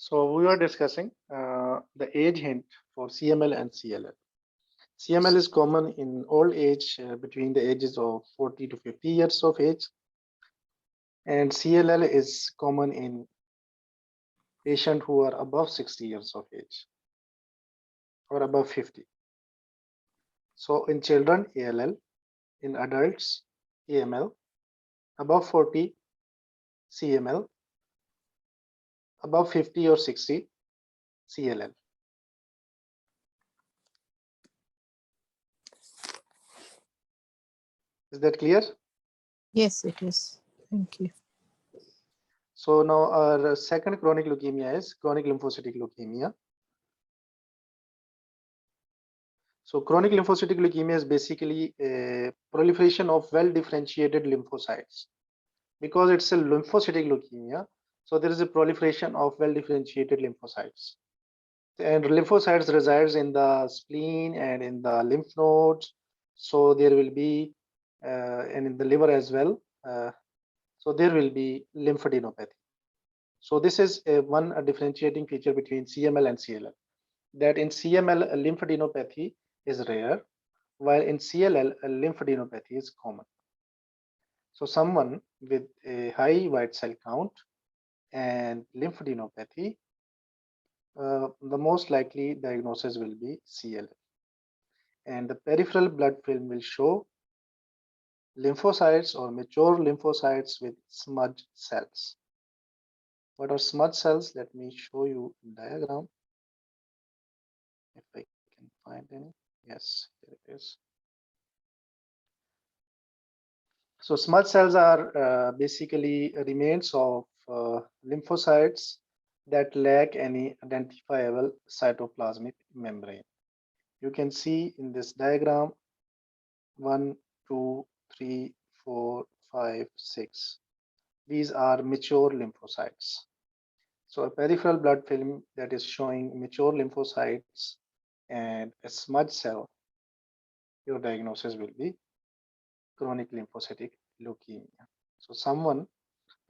So we are discussing the age hint for CML and CLL. CML is common in old age between the ages of 40 to 50 years of age, and CLL is common in patients who are above 60 years of age or above 50. So in children, ALL, in adults, AML, above 40, CML, above 50 or 60, CLL. Is that clear? Yes, it is. Thank you. So now our second chronic leukemia is chronic lymphocytic leukemia. So chronic lymphocytic leukemia is basically a proliferation of well-differentiated lymphocytes. Because it's a lymphocytic leukemia, so there is a proliferation of well-differentiated lymphocytes. And lymphocytes resides in the spleen and in the lymph nodes. So there will be, and in the liver as well. So there will be lymphadenopathy. So this is one differentiating feature between CML and CLL. That in CML, lymphadenopathy is rare, while in CLL, lymphadenopathy is common. So someone with a high white cell count and lymphadenopathy, the most likely diagnosis will be CLL. And the peripheral blood film will show lymphocytes or mature lymphocytes with smudge cells. What are smudge cells? Let me show you in diagram. If I can find any. Yes, there it is. So smudge cells are basically remains of lymphocytes that lack any identifiable cytoplasmic membrane. You can see in this diagram 1, 2, 3, 4, 5, 6. These are mature lymphocytes. So a peripheral blood film that is showing mature lymphocytes and a smudge cell, your diagnosis will be chronic lymphocytic leukemia. So someone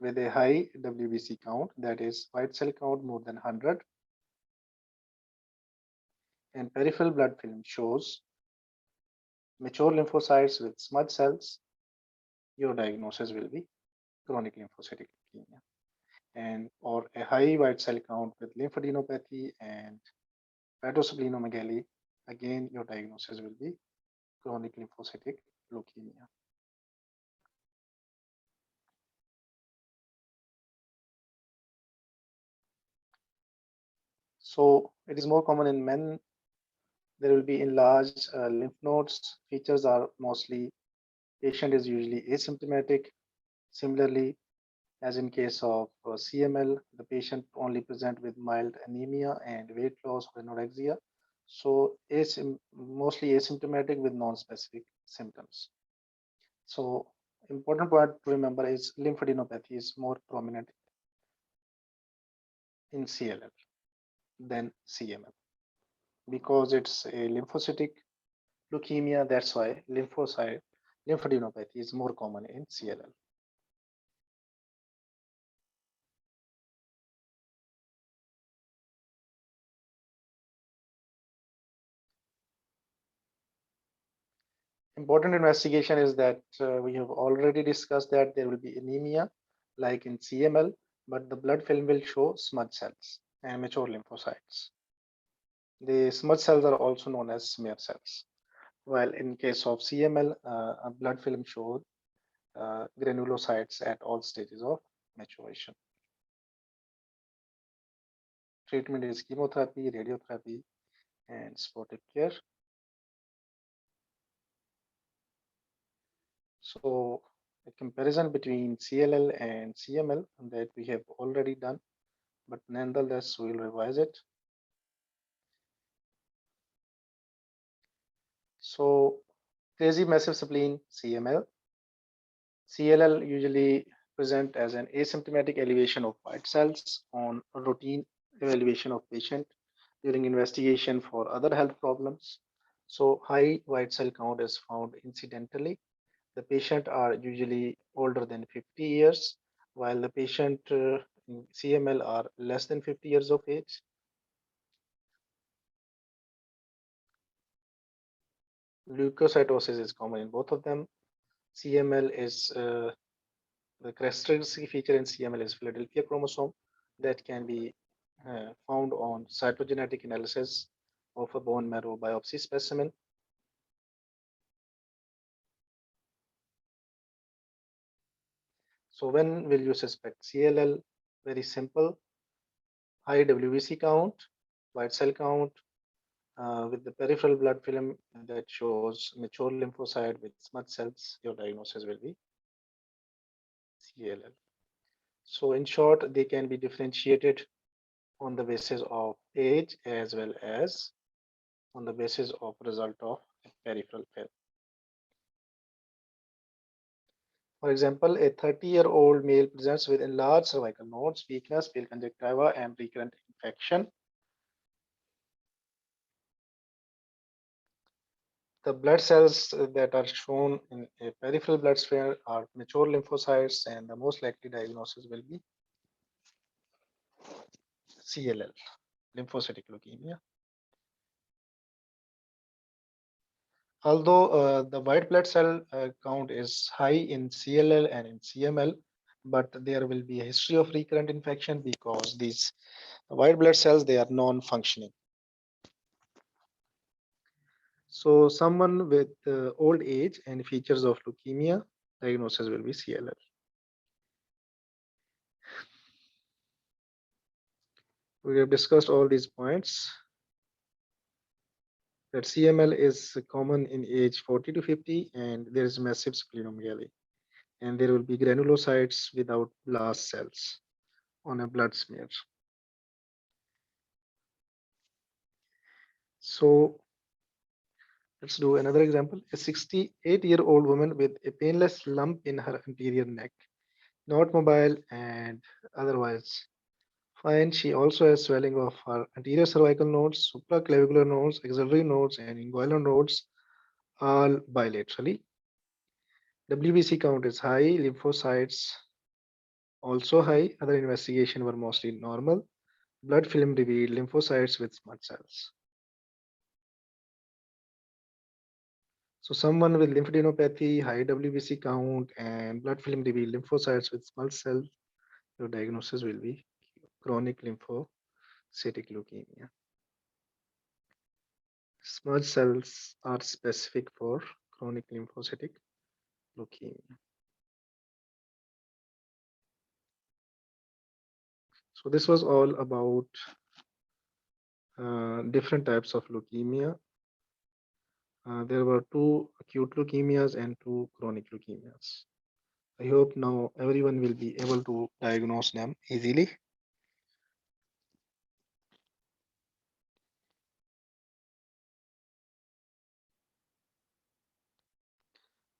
with a high WBC count, that is white cell count more than 100, and peripheral blood film shows mature lymphocytes with smudge cells, your diagnosis will be chronic lymphocytic leukemia. And or a high white cell count with lymphadenopathy and hepatosplenomegaly, again your diagnosis will be chronic lymphocytic leukemia. So it is more common in men. There will be enlarged lymph nodes. Features are mostly, patient is usually asymptomatic. Similarly, as in case of CML, the patient only present with mild anemia and weight loss or anorexia. So mostly asymptomatic with non-specific symptoms. So important point to remember is lymphadenopathy is more prominent in CLL than CML because it's a lymphocytic leukemia. That's why lymphadenopathy is more common in CLL. Important investigation is that we have already discussed that there will be anemia like in CML, but the blood film will show smudge cells and mature lymphocytes. The smudge cells are also known as smear cells, while in case of CML, a blood film showed granulocytes at all stages of maturation. Treatment is chemotherapy, radiotherapy, and supportive care. So a comparison between CLL and CML that we have already done, but nonetheless we'll revise it. So crazy massive spleen, CML. CLL usually present as an asymptomatic elevation of white cells on routine evaluation of patient during investigation for other health problems. So high white cell count is found incidentally. The patient are usually older than 50 years, while the patient CML are less than 50 years of age. Leukocytosis is common in both of them. CML is the characteristic feature in CML is Philadelphia chromosome that can be found on cytogenetic analysis of a bone marrow biopsy specimen. So when will you suspect CLL? Very simple. High WBC count, white cell count, with the peripheral blood film that shows mature lymphocyte with smudge cells, your diagnosis will be CLL. So in short, they can be differentiated on the basis of age as well as on the basis of result of peripheral film. For example, a 30-year-old male presents with enlarged cervical nodes, weakness, pale conjunctiva, and recurrent infection. The blood cells that are shown in a peripheral blood sphere are mature lymphocytes, and the most likely diagnosis will be CLL, lymphocytic leukemia. Although the white blood cell count is high in CLL and in CML, but there will be a history of recurrent infection because these white blood cells, they are non-functioning. So someone with old age and features of leukemia, diagnosis will be CLL. We have discussed all these points. That CML is common in age 40 to 50, and there is massive splenomegaly, and there will be granulocytes without blast cells on a blood smear. So let's do another example. A 68-year-old woman with a painless lump in her anterior neck, not mobile and otherwise fine. She also has swelling of her anterior cervical nodes, supraclavicular nodes, axillary nodes, and inguinal nodes, all bilaterally. WBC count is high, lymphocytes also high. Other investigation were mostly normal. Blood film revealed lymphocytes with smudge cells. So someone with lymphadenopathy, high WBC count, and blood film revealed lymphocytes with smudge cells, your diagnosis will be chronic lymphocytic leukemia. Smudge cells are specific for chronic lymphocytic leukemia. So this was all about different types of leukemia. There were two acute leukemias and two chronic leukemias. I hope now everyone will be able to diagnose them easily.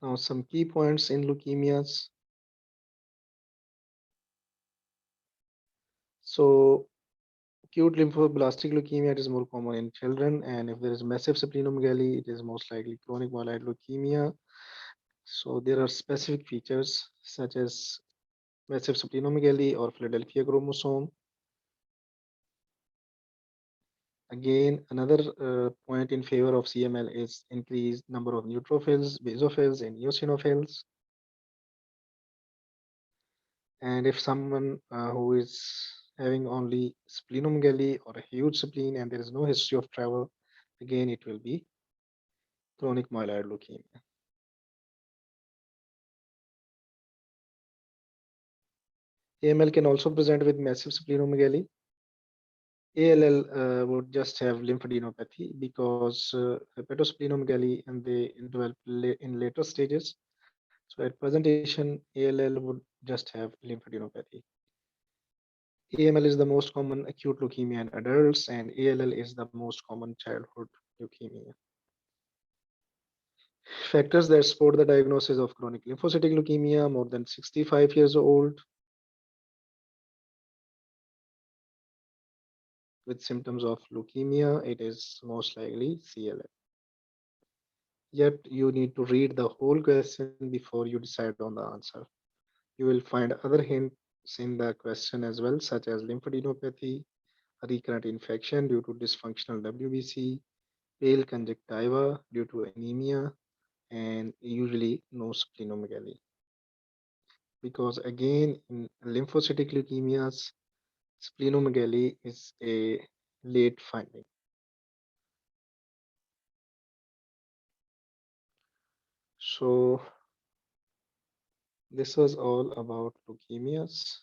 Now some key points in leukemias. So acute lymphoblastic leukemia, it is more common in children, and if there is massive splenomegaly, it is most likely chronic myeloid leukemia. So there are specific features such as massive splenomegaly or Philadelphia chromosome. Again, another point in favor of CML is increased number of neutrophils, basophils, and eosinophils. And if someone who is having only splenomegaly or a huge spleen and there is no history of travel, again it will be chronic myeloid leukemia. AML can also present with massive splenomegaly. ALL would just have lymphadenopathy because hepatosplenomegaly and they develop in later stages. So at presentation, ALL would just have lymphadenopathy. AML is the most common acute leukemia in adults, and ALL is the most common childhood leukemia. Factors that support the diagnosis of chronic lymphocytic leukemia more than 65 years old with symptoms of leukemia, it is most likely CLL. Yet you need to read the whole question before you decide on the answer. You will find other hint seen the question as well, such as lymphadenopathy, recurrent infection due to dysfunctional WBC, pale conjunctiva due to anemia, and usually no splenomegaly. Because again, in lymphocytic leukemias, splenomegaly is a late finding. So this was all about leukemias.